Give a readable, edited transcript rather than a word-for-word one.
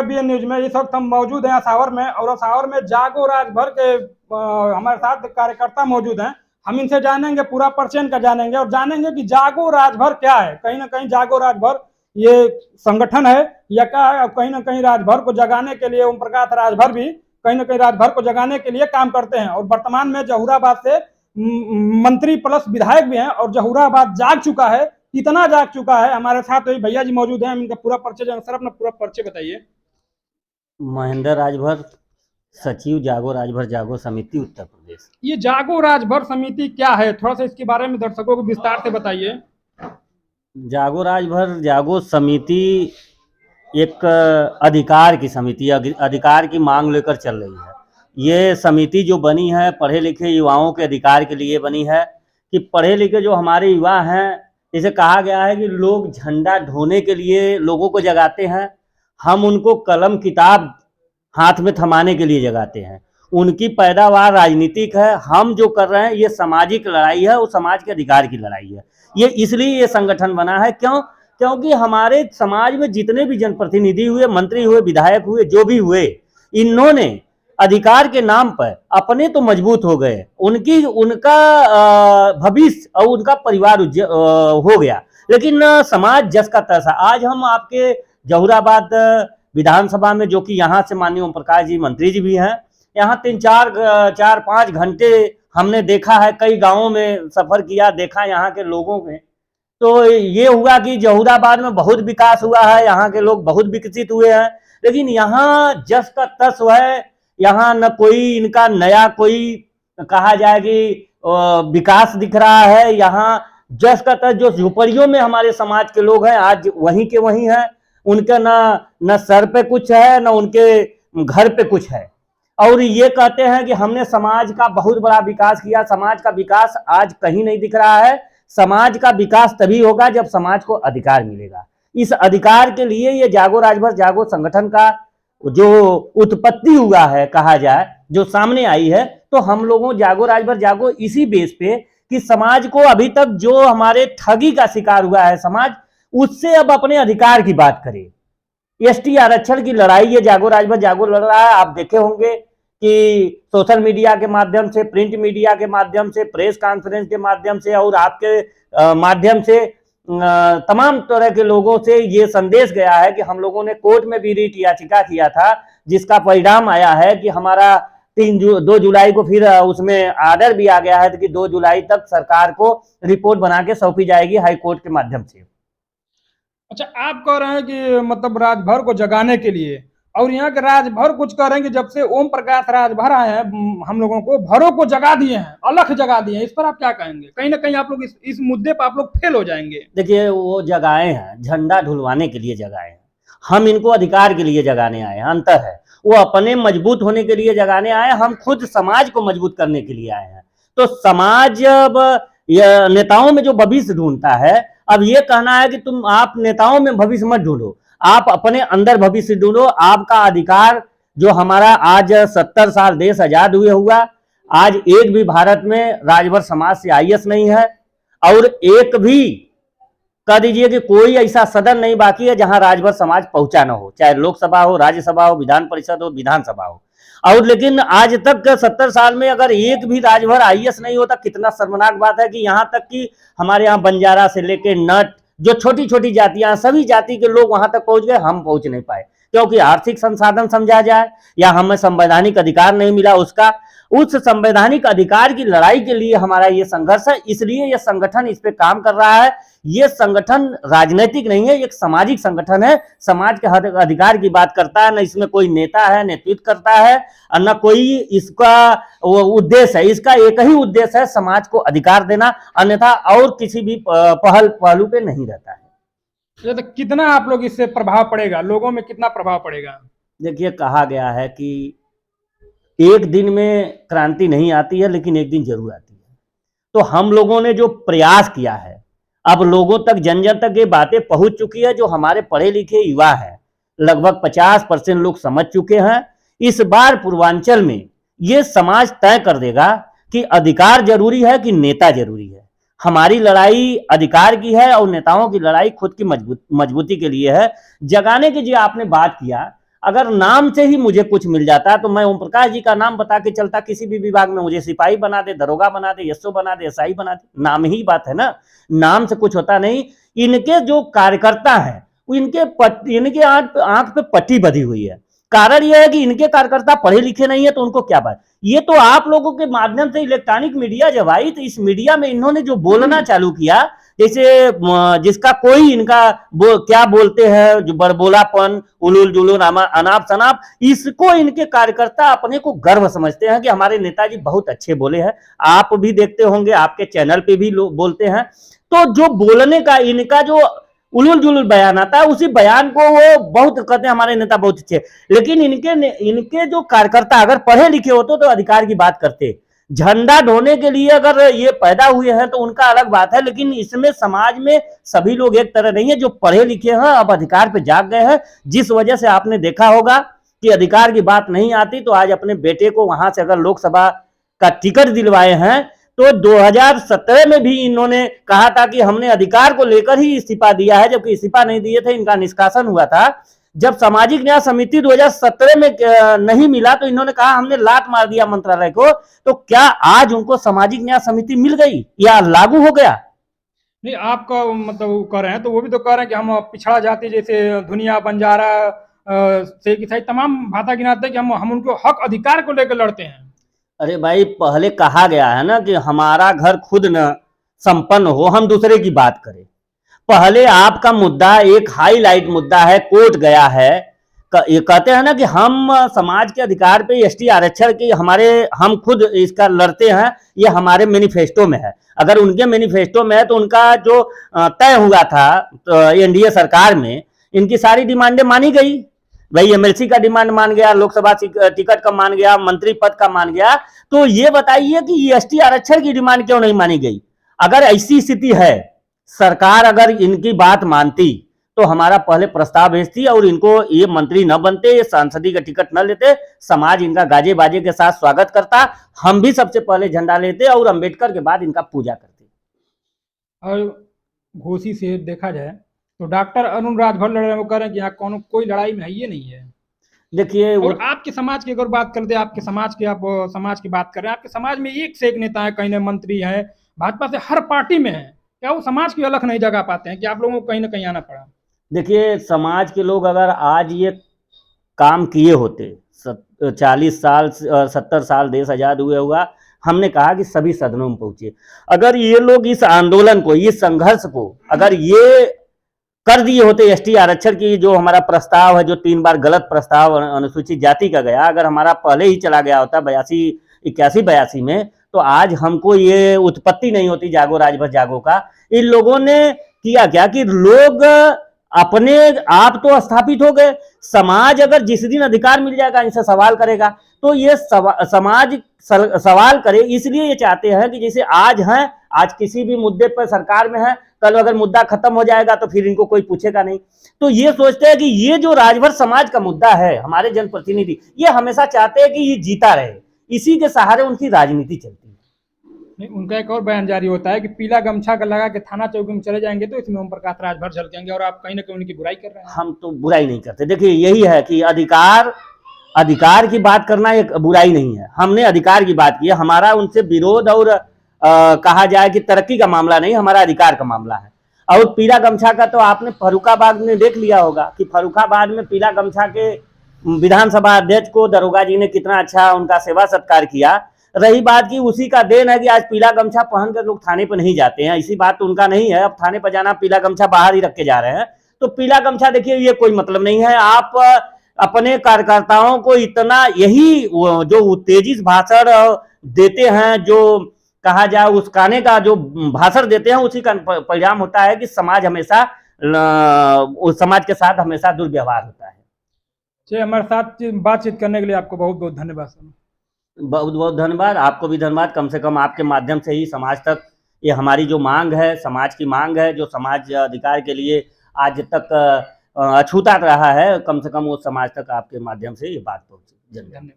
B news में इस वक्त हम मौजूद हैं असावर में, और असावर में जागो राजभर के हमारे साथ कार्यकर्ता मौजूद हैं। हम इनसे जानेंगे, पूरा परचेन का जानेंगे और जानेंगे कि जागो राजभर क्या है। कहीं ना कहीं जागो राजभर ये संगठन है या क्या है। कहीं ना कहीं राजभर को जगाने के लिए ओम प्रकाश राजभर भी कहीं ना कहीं राजभर को जगाने के लिए काम करते हैं, और वर्तमान में जहूराबाद से मंत्री प्लस विधायक भी हैं, और जहूराबाद जाग चुका है। कितना जाग चुका है, हमारे साथ वही भैया जी मौजूद हैं। हम इनका पूरा परिचय जानेंगे। सर, अपना पूरा परिचय बताइए। महेंद्र राजभर, सचिव जागो राजभर जागो समिति उत्तर प्रदेश। ये जागो राजभर समिति क्या है, थोड़ा सा इसके बारे में दर्शकों को विस्तार से बताइए। जागो राजभर जागो समिति एक अधिकार की समिति, अधिकार की मांग लेकर चल रही है। ये समिति जो बनी है पढ़े लिखे युवाओं के अधिकार के लिए बनी है, कि पढ़े लिखे जो हमारे युवा हैं, इसे कहा गया है कि लोग झंडा ढोने के लिए लोगों को जगाते हैं, हम उनको कलम किताब हाथ में थमाने के लिए जगाते हैं। उनकी पैदावार राजनीतिक है, हम जो कर रहे हैं ये सामाजिक लड़ाई है, वो समाज के अधिकार की लड़ाई है। ये इसलिए ये संगठन बना है, क्योंकि हमारे समाज में जितने भी जनप्रतिनिधि हुए, मंत्री हुए, विधायक हुए, जो भी हुए, इन्होंने अधिकार के नाम पर अपने तो मजबूत हो गए, उनका भविष्य और उनका परिवार हो गया, लेकिन समाज जस का तैसा। आज हम आपके जहूराबाद विधानसभा में, जो कि यहाँ से माननीय ओम प्रकाश जी मंत्री जी भी हैं, यहाँ 4-5 घंटे हमने देखा है, कई गांवों में सफर किया, देखा यहाँ के लोगों में, तो ये हुआ कि जहूराबाद में बहुत विकास हुआ है, यहाँ के लोग बहुत विकसित हुए हैं, लेकिन यहाँ जस का तस है, यहाँ न कोई इनका नया कोई कहा जाए कि विकास दिख रहा है। यहाँ जस का तस जो झुपड़ियों में हमारे समाज के लोग हैं आज वहीं के वहीं हैं, उनके न सर पे कुछ है, न उनके घर पे कुछ है, और ये कहते हैं कि हमने समाज का बहुत बड़ा विकास किया। समाज का विकास आज कहीं नहीं दिख रहा है। समाज का विकास तभी होगा जब समाज को अधिकार मिलेगा। इस अधिकार के लिए ये जागो राजभर जागो संगठन का जो उत्पत्ति हुआ है, कहा जाए, जो सामने आई है, तो हम लोगों जागो राजभर जागो इसी बेस पे कि समाज को अभी तक जो हमारे ठगी का शिकार हुआ है समाज, उससे अब अपने अधिकार की बात करे। एसटी आरक्षण की लड़ाई ये जागो राजभर जागो लड़ रहा है। आप देखे होंगे कि सोशल मीडिया के माध्यम से, प्रिंट मीडिया के माध्यम से, प्रेस कॉन्फ्रेंस के माध्यम से और आपके माध्यम से तमाम तरह के लोगों से ये संदेश गया है कि हम लोगों ने कोर्ट में भी रीट याचिका किया था, जिसका परिणाम आया है कि हमारा 2 जुलाई को फिर उसमें आर्डर भी आ गया है कि 2 जुलाई तक सरकार को रिपोर्ट बना के सौंपी जाएगी हाई कोर्ट के माध्यम से। अच्छा, आप कह रहे हैं कि मतलब राजभर को जगाने के लिए, और यहाँ के राजभर कुछ कह रहे हैं कि जब से ओम प्रकाश राजभर आए हैं, हम लोगों को भरों को जगा दिए हैं, अलख जगा दिए हैं। इस पर आप क्या कहेंगे? कहीं ना कहीं आप लोग इस मुद्दे पर आप लोग फेल हो जाएंगे। देखिए, वो जगाए हैं झंडा ढुलवाने के लिए जगाए हैं, हम इनको अधिकार के लिए जगाने आए हैं, अंतर है। वो अपने मजबूत होने के लिए जगाने आए, हम खुद समाज को मजबूत करने के लिए आए हैं। तो समाज अब नेताओं में जो भविष्य ढूंढता है, अब ये कहना है कि तुम आप नेताओं में भविष्य मत ढूंढो, आप अपने अंदर भविष्य ढूंढो। आपका अधिकार जो हमारा आज 70 साल देश आजाद हुए हुआ, आज एक भी भारत में राजभर समाज से आईएएस नहीं है, और एक भी कह दीजिए कि कोई ऐसा सदन नहीं बाकी है जहां राजभर समाज पहुंचा ना हो, चाहे लोकसभा हो, राज्यसभा हो, विधान परिषद हो, विधानसभा हो। और लेकिन आज तक 70 साल में अगर एक भी राजभर आईएएस नहीं होता, कितना शर्मनाक बात है कि यहाँ तक कि हमारे यहाँ बंजारा से लेके नट, जो छोटी छोटी जातियां, सभी जाति के लोग वहां तक पहुंच गए, हम पहुंच नहीं पाए, क्योंकि आर्थिक संसाधन समझा जाए या हमें संवैधानिक अधिकार नहीं मिला उसका। उस संवैधानिक अधिकार की लड़ाई के लिए हमारा ये संघर्ष है, इसलिए ये संगठन इस पे काम कर रहा है। ये संगठन राजनीतिक नहीं है, एक सामाजिक संगठन है, समाज के हर अधिकार की बात करता है। न इसमें कोई नेता है, नेतृत्व करता है, और न कोई इसका उद्देश्य है। इसका एक ही उद्देश्य है, समाज को अधिकार देना, अन्यथा और किसी भी पहलू पे नहीं रहता है। तो कितना आप लोग इससे प्रभाव पड़ेगा, लोगों में कितना प्रभाव पड़ेगा? देखिए, कहा गया है कि एक दिन में क्रांति नहीं आती है, लेकिन एक दिन जरूर आती है। तो हम लोगों ने जो प्रयास किया है, अब लोगों तक, जन जन तक ये बातें पहुंच चुकी है। जो हमारे पढ़े लिखे युवा हैं, लगभग 50% लोग समझ चुके हैं। इस बार पूर्वांचल में ये समाज तय कर देगा कि अधिकार जरूरी है कि नेता जरूरी है। हमारी लड़ाई अधिकार की है और नेताओं की लड़ाई खुद की मजबूती के लिए है। जगाने की जो आपने बात किया, अगर नाम से ही मुझे कुछ मिल जाता तो मैं ओम प्रकाश जी का नाम बता के चलता किसी भी विभाग में, मुझे सिपाही बना दे, दरोगा बना दे, एसओ बना दे, एसआई बना दे, नाम ही बात है ना, नाम से कुछ होता नहीं। इनके जो कार्यकर्ता हैं इनके आंख पे पट्टी बंधी हुई है। कारण यह है कि इनके कार्यकर्ता पढ़े लिखे नहीं है, तो उनको क्या बात। ये तो आप लोगों के माध्यम से इलेक्ट्रॉनिक मीडिया जब आई तो इस मीडिया में इन्होंने जो बोलना चालू किया, जैसे जिसका कोई इनका क्या बोलते हैं जो बड़बोलापन, उलूल जुलूल अनाप शनाप, इसको इनके कार्यकर्ता अपने को गर्व समझते हैं कि हमारे नेताजी बहुत अच्छे बोले हैं। आप भी देखते होंगे, आपके चैनल पे भी लोग बोलते हैं। तो जो बोलने का इनका जो उलूल जुलूल बयान आता है, उसी बयान को वो बहुत कहते हैं हमारे नेता बहुत अच्छे। लेकिन इनके जो कार्यकर्ता अगर पढ़े लिखे होते तो अधिकार की बात करते। झंडा ढोने के लिए अगर ये पैदा हुए हैं तो उनका अलग बात है, लेकिन इसमें समाज में सभी लोग एक तरह नहीं है। जो पढ़े लिखे हैं अब अधिकार पे जाग गए हैं, जिस वजह से आपने देखा होगा कि अधिकार की बात नहीं आती तो आज अपने बेटे को वहां से अगर लोकसभा का टिकट दिलवाए हैं तो 2017 में भी इन्होंने कहा था कि हमने अधिकार को लेकर ही इस्तीफा दिया है, जबकि इस्तीफा नहीं दिए थे, इनका निष्कासन हुआ था। जब सामाजिक न्याय समिति 2017 में नहीं मिला तो इन्होंने कहा हमने लात मार दिया मंत्रालय को। तो क्या आज उनको सामाजिक न्याय समिति मिल गई या लागू हो गया? नहीं, आपका मतलब वो कह रहे हैं तो वो भी तो कह रहे हैं कि हम पिछड़ा जाति जैसे धुनिया बंजारा शेख ईसाई तमाम भाषा गिनाते हैं कि हम उनको हक अधिकार को लेकर लड़ते हैं। अरे भाई, पहले कहा गया है ना कि हमारा घर खुद न संपन्न हो, हम दूसरे की बात करें। पहले आपका मुद्दा एक हाईलाइट मुद्दा है, कोर्ट गया है। ये कहते हैं ना कि हम समाज के अधिकार पे एसटी आरक्षण की हम खुद इसका लड़ते हैं, ये हमारे मैनिफेस्टो में है। अगर उनके मैनिफेस्टो में है तो उनका जो तय हुआ था तो एनडीए सरकार में इनकी सारी डिमांडें मानी गई। भाई एमएलसी का डिमांड मान गया, लोकसभा टिकट का मान गया, मंत्री पद का मान गया। तो ये बताइए कि एसटी आरक्षण की डिमांड क्यों नहीं मानी गई? अगर ऐसी स्थिति है, सरकार अगर इनकी बात मानती तो हमारा पहले प्रस्ताव भेजती और इनको ये मंत्री न बनते, ये सांसदी का टिकट न लेते, समाज इनका गाजे बाजे के साथ स्वागत करता, हम भी सबसे पहले झंडा लेते और अंबेडकर के बाद इनका पूजा करते। और घोसी से देखा जाए तो डॉक्टर अरुण राजभर लड़ रहे हैं, वो कह रहे हैं कि यहाँ कोई लड़ाई में है ये नहीं है। देखिए, और आपके समाज की अगर बात करते हैं, आपके समाज की आप समाज की बात कर रहे हैं, आपके समाज में एक से एक नेता है, कहीं ना मंत्री है, भाजपा से हर पार्टी में है। क्या वो समाज की अलग नहीं जगा पाते हैं कि आप लोगों को कहीं ना कहीं आना पड़ा? देखिए, समाज के लोग अगर आज ये काम किए होते 40 साल 70 साल देश आजाद हुए हुआ, हमने कहा कि सभी सदनों में पहुंचे। अगर ये लोग इस आंदोलन को, इस संघर्ष को अगर ये कर दिए होते, एसटी आरक्षण की जो हमारा प्रस्ताव है, जो 3 बार गलत प्रस्ताव अनुसूचित जाति का गया, अगर हमारा पहले ही चला गया होता 81-82 में, तो आज हमको ये उत्पत्ति नहीं होती जागो राजभर जागो का। इन लोगों ने किया क्या कि लोग अपने आप तो स्थापित हो गए। समाज अगर जिस दिन अधिकार मिल जाएगा इनसे सवाल करेगा, तो ये समाज सवाल करे, इसलिए ये चाहते हैं कि जैसे आज हैं, आज किसी भी मुद्दे पर सरकार में है, कल अगर मुद्दा खत्म हो जाएगा तो फिर इनको कोई पूछेगा नहीं। तो ये सोचते हैं कि ये जो राजभर समाज का मुद्दा है, हमारे जनप्रतिनिधि ये हमेशा चाहते हैं कि ये जीता रहे, इसी के सहारे उनकी राजनीति चलती है। नहीं, उनका एक और बयान जारी होता है कि पीला गमछा लगा के थाना चौकी में चले जाएंगे तो इसमें ओम प्रकाश राजभर झलकेंगे, और आप कहीं ना कहीं उनकी बुराई कर रहे हैं। हम तो बुराई नहीं करते। देखिए, यही है कि अधिकार की बात करना एक बुराई नहीं है। हमने अधिकार की बात की है, हमारा उनसे विरोध और कहा जाए कि तरक्की का मामला नहीं, हमारा अधिकार का मामला है। और पीला गमछा का तो आपने फर्रुखाबाद में देख लिया होगा कि फर्रुखाबाद में पीला गमछा के विधानसभा अध्यक्ष को दरोगा जी ने कितना अच्छा उनका सेवा सत्कार किया। रही बात की उसी का देन है कि आज पीला गमछा पहन कर लोग थाने पर नहीं जाते हैं, इसी बात तो उनका नहीं है। अब थाने पर जाना, पीला गमछा बाहर ही रख के जा रहे हैं। तो पीला गमछा देखिए, ये कोई मतलब नहीं है। आप अपने कार्यकर्ताओं को इतना यही जो उत्तेजित भाषण देते हैं, जो कहा जाए उसकाने का जो भाषण देते हैं, उसी का परिणाम होता है कि समाज के साथ हमेशा दुर्व्यवहार होता है। चलिए, हमारे साथ बातचीत करने के लिए आपको बहुत बहुत धन्यवाद सर। बहुत बहुत धन्यवाद, आपको भी धन्यवाद। कम से कम आपके माध्यम से ही समाज तक ये हमारी जो मांग है, समाज की मांग है, जो समाज अधिकार के लिए आज तक अछूता रहा है, कम से कम वो समाज तक आपके माध्यम से ये बात पहुंची। धन्यवाद।